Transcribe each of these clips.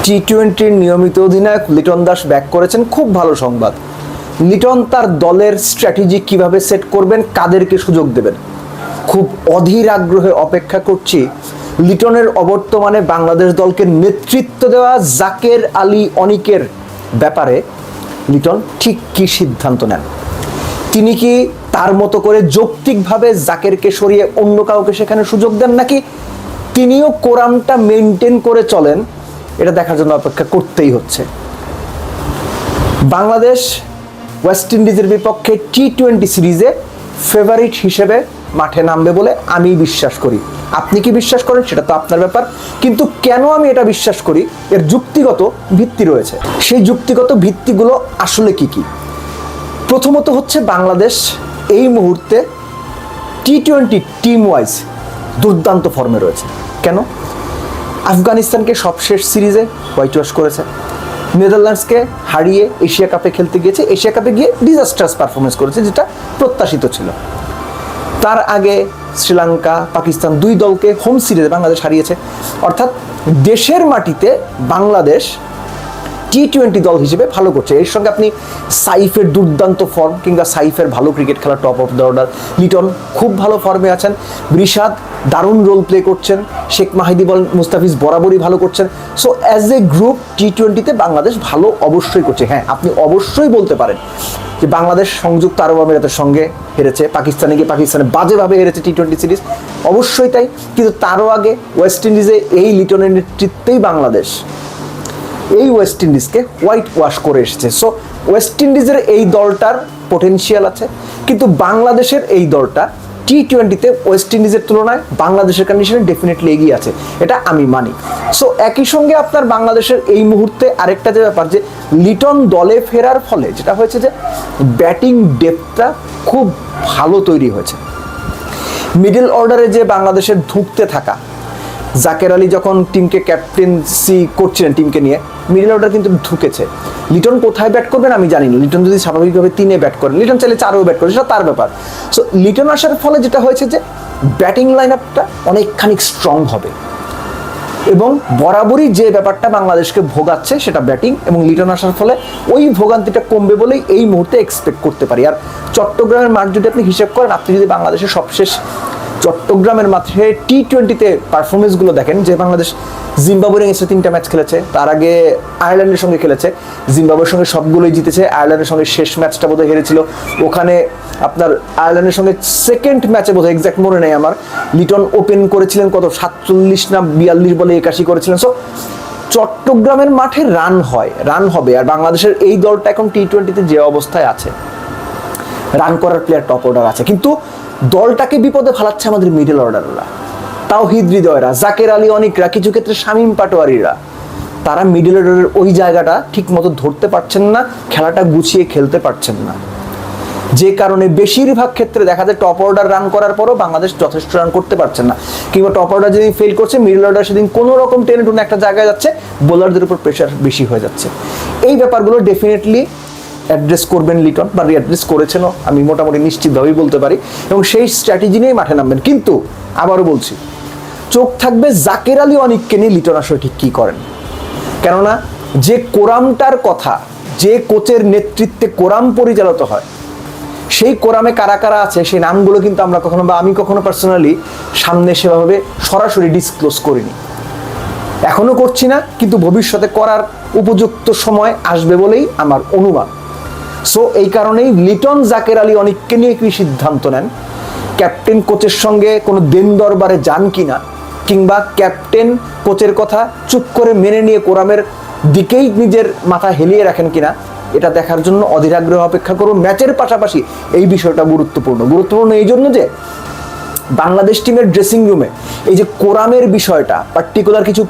টি-20 নিয়মিত অধিনায়ক লিটন দাস ব্যাক করেছেন। খুব ভালো সংবাদ। লিটন তার দলের স্ট্র্যাটেজি কিভাবে সেট করবেন, কাদেরকে সুযোগ দেবেন, খুব অধীর আগ্রহে অপেক্ষা করছি লিটনের অবর্তমানে বাংলাদেশ দলকে নেতৃত্ব দেওয়া জাকের আলী অনিকের ব্যাপারে লিটন ঠিক কী সিদ্ধান্ত নেন। তিনি কি তার মতো করে যৌক্তিকভাবে জাকেরকে সরিয়ে অন্য কাউকে সেখানে সুযোগ দেন, নাকি তিনিও কোরামটা মেনটেন করে চলেন, এটা দেখার জন্য অপেক্ষা করতেই হচ্ছে। বাংলাদেশ ওয়েস্ট ইন্ডিজের বিপক্ষে টি-20 সিরিজে ফেভারিট হিসেবে মাঠে নামবে বলে আমি বিশ্বাস করি। আপনি কি বিশ্বাস করেন সেটা তো আপনার ব্যাপার, কিন্তু কেন আমি এটা বিশ্বাস করি এর যুক্তিগত ভিত্তি রয়েছে। সেই যুক্তিগত ভিত্তিগুলো আসলে কি কি? প্রথমত হচ্ছে বাংলাদেশ এই মুহূর্তে টি-20 টিম ওয়াইজ দুর্দান্ত ফর্মে রয়েছে। কেন? আফগানিস্তানকে সবশেষ সিরিজে হোয়াইট ওয়াশ করেছে, নেদারল্যান্ডসকে হারিয়ে এশিয়া কাপে খেলতে গিয়েছে, এশিয়া কাপে গিয়ে ডিজাস্টার্স পারফরমেন্স করেছে, যেটা প্রত্যাশিত ছিল। তার আগে শ্রীলঙ্কা, পাকিস্তান দুই দলকে হোম সিরিজে বাংলাদেশ হারিয়েছে। অর্থাৎ দেশের মাটিতে বাংলাদেশ টি-20 দল হিসেবে ভালো করছে। এর সঙ্গে আপনি সাইফের দুর্দান্ত ফর্ম কিংবা সাইফের ভালো ক্রিকেট খেলা, top of the order, Liton খুব ভালো ফর্মে আছেন, রিশাদ দারুণ রোল প্লে করছেন, শেখ মাহিদি বল মুস্তাফিজ বরাবরই ভালো করছেন। সো অ্যাজ এ গ্রুপ টি-20তে বাংলাদেশ ভালো অবশ্যই করছে। হ্যাঁ, আপনি অবশ্যই বলতে পারেন যে বাংলাদেশ সংযুক্ত আরব আমিরাতের সঙ্গে হেরেছে, পাকিস্তানে গিয়ে পাকিস্তানে বাজেভাবে হেরেছে টি-20 সিরিজ, অবশ্যই তাই। কিন্তু তারও আগে ওয়েস্ট ইন্ডিজে এই লিটনের নেতৃত্বেই বাংলাদেশ এই ওয়েস্ট ইন্ডিজকে হোয়াইট ওয়াশ করে এসেছে। সো ওয়েস্ট ইন্ডিজের এই দলটার পোটেনশিয়াল আছে, কিন্তু বাংলাদেশের এই দলটা টি-20তে ওয়েস্ট ইন্ডিজের তুলনায় বাংলাদেশের কন্ডিশনে ডেফিনেটলি এগিয়ে আছে, এটা আমি মানি। সো একই সঙ্গে আপনার বাংলাদেশের এই মুহূর্তে আরেকটা যে ব্যাপার, যে লিটন দলে ফেরার ফলে যেটা হয়েছে যে ব্যাটিং ডেপথটা খুব ভালো তৈরি হয়েছে। মিডল অর্ডারে যে বাংলাদেশের ধুঁকতে থাকা, জাকের আলী যখন টিমকে ক্যাপ্টেন্সি করছিলেন টিমকে নিয়ে, মিডল অর্ডার কিন্তু ঢুকেছে। লিটন কোথায় ব্যাট করবেন আমি জানি না। লিটন যদি স্বাভাবিকভাবে 3-এ ব্যাট করেন, লিটন চাইলে 4-এও ব্যাট করেন, সেটা তার ব্যাপার। সো লিটন আসার ফলে যেটা হয়েছে যে ব্যাটিং লাইন আপটা অনেকখানি স্ট্রং হবে, এবং বরাবরই যে ব্যাপারটা বাংলাদেশকে ভোগাচ্ছে সেটা ব্যাটিং, এবং লিটন আসার ফলে ওই ভোগান্তিটা কমবে বলেই এই মুহূর্তে এক্সপেক্ট করতে পারি। আর চট্টগ্রামের মাঠ যদি আপনি হিসেব করেন, আপনি যদি বাংলাদেশের সবশেষ চট্টগ্রামের মাঠে টি-20তে পারফরমেন্সগুলো দেখেন, যে বাংলাদেশ জিম্বাবুয়ে এসে 3টা ম্যাচ খেলেছে, তার আগে আয়ারল্যান্ডের সঙ্গে খেলেছে, জিম্বাবুয়ের সঙ্গে সবগুলোই জিতেছে, আয়ারল্যান্ডের সঙ্গে শেষ ম্যাচটা বোধহয় হেরেছিল। ওখানে আপনার আয়ারল্যান্ডের সঙ্গে সেকেন্ড ম্যাচে বোধহয় এক্স্যাক্ট মনে নেই আমার, লিটন ওপেন করেছিলেন কত 47 না 42 বলে 81 করেছিলেন। সো চট্টগ্রামের মাঠে রান হয়, রান হবে। আর বাংলাদেশের এই দলটা এখন টি-20তে যে অবস্থায় আছে, রান করার প্লেয়ার টপ অর্ডার আছে, কিন্তু দলটাকে বিপদে ফেলাচ্ছে আমাদের মিডল অর্ডাররা, তাওহিদ হৃদয়রা, জাকের আলী অনিকরা, কিছু ক্ষেত্রে শামীম পাটোয়ারিরা। তারা মিডল অর্ডারের ওই জায়গাটা ঠিক মতো ধরতে পারছেন না, খেলাটা গুছিয়ে খেলতে পারছেন না, যে কারণে বেশিরভাগ ক্ষেত্রে দেখা যায় টপ অর্ডার রান করার পরও বাংলাদেশ যথেষ্ট রান করতে পারছেন না, কিংবা টপ অর্ডার যেদিন ফেল করছে, মিডল অর্ডার সেদিন কোনো রকম টেনে টুনে একটা জায়গায় যাচ্ছে, বোলারদের উপর প্রেশার বেশি হয়ে যাচ্ছে। এই ব্যাপারগুলো ডেফিনেটলি অ্যাড্রেস করবেন লিটন, বা রিঅ্যাড্রেস করেছেনও আমি মোটামুটি নিশ্চিতভাবেই বলতে পারি, এবং সেই স্ট্র্যাটেজি নিয়েই মাঠে নামবেন। কিন্তু আবারও বলছি, চোখ থাকবে জাকের আলী অনিককে নিয়ে লিটন আসলে ঠিক কী করেন। কেননা যে কোরামটার কথা, যে কোচের নেতৃত্বে কোরাম পরিচালিত হয়, সেই কোরামে কারা কারা আছে সেই নামগুলো কিন্তু আমরা কখনো, বা আমি কখনো পার্সোনালি সামনে সেভাবে সরাসরি ডিসক্লোজ করিনি, এখনও করছি না, কিন্তু ভবিষ্যতে করার উপযুক্ত সময় আসবে বলেই আমার অনুমান। সো এই কারণেই লিটন জাকের আলী অনিককে নিয়ে কি সিদ্ধান্ত নেন, ক্যাপ্টেন কোচের সঙ্গে কোনো দেন দরবারে যান কিনা, কিংবা ক্যাপ্টেন কোচের কথা চুপ করে মেনে নিয়ে কোরামের দিকেই নিজের মাথা হেলিয়ে রাখেন কিনা, এটা দেখার জন্য অধীর আগ্রহে অপেক্ষা করুন। ম্যাচের পাশাপাশি এই বিষয়টা গুরুত্বপূর্ণ এই জন্য যে বাংলাদেশ টিমের ড্রেসিং রুমে এই যে কোরামের বিষয়টা, পার্টিকুলার কিছু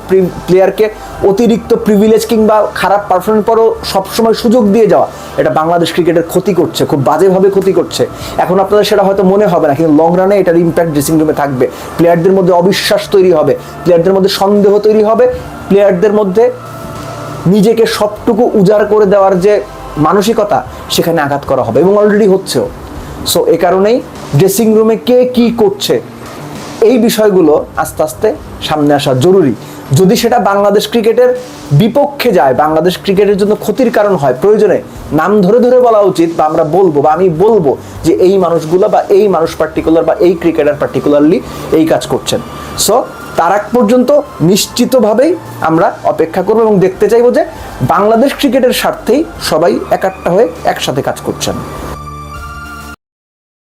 প্লেয়ারকে অতিরিক্ত প্রিভিলেজ কিংবা খারাপ পারফরমেন্স পরও সবসময় সুযোগ দিয়ে যাওয়া, এটা বাংলাদেশ ক্রিকেটের ক্ষতি করছে, খুব বাজেভাবে ক্ষতি করছে। এখন আপনাদের সেটা হয়তো মনে হবে না, কিন্তু লং রানে এটার ইম্প্যাক্ট ড্রেসিং রুমে থাকবে। প্লেয়ারদের মধ্যে অবিশ্বাস তৈরি হবে, প্লেয়ারদের মধ্যে সন্দেহ তৈরি হবে, প্লেয়ারদের মধ্যে নিজেকে সবটুকু উজাড় করে দেওয়ার যে মানসিকতা, সেখানে আঘাত করা হবে, এবং অলরেডি হচ্ছেও। সো এ কারণেই ড্রেসিং রুমে কে কী করছে এই বিষয়গুলো আস্তে আস্তে সামনে আসা জরুরি, যদি সেটা বাংলাদেশ ক্রিকেটের বিপক্ষে যায়, বাংলাদেশ ক্রিকেটের জন্য ক্ষতির কারণ হয়, প্রয়োজনে নাম ধরে ধরে বলা উচিত, বা আমরা বলবো, বা আমি বলবো যে এই মানুষগুলো বা এই মানুষ পার্টিকুলার বা এই ক্রিকেটার পার্টিকুলারলি এই কাজ করছেন। সো তার আগ পর্যন্ত নিশ্চিতভাবেই আমরা অপেক্ষা করবো এবং দেখতে চাইবো যে বাংলাদেশ ক্রিকেটের স্বার্থেই সবাই একাট্টা হয়ে একসাথে কাজ করছেন।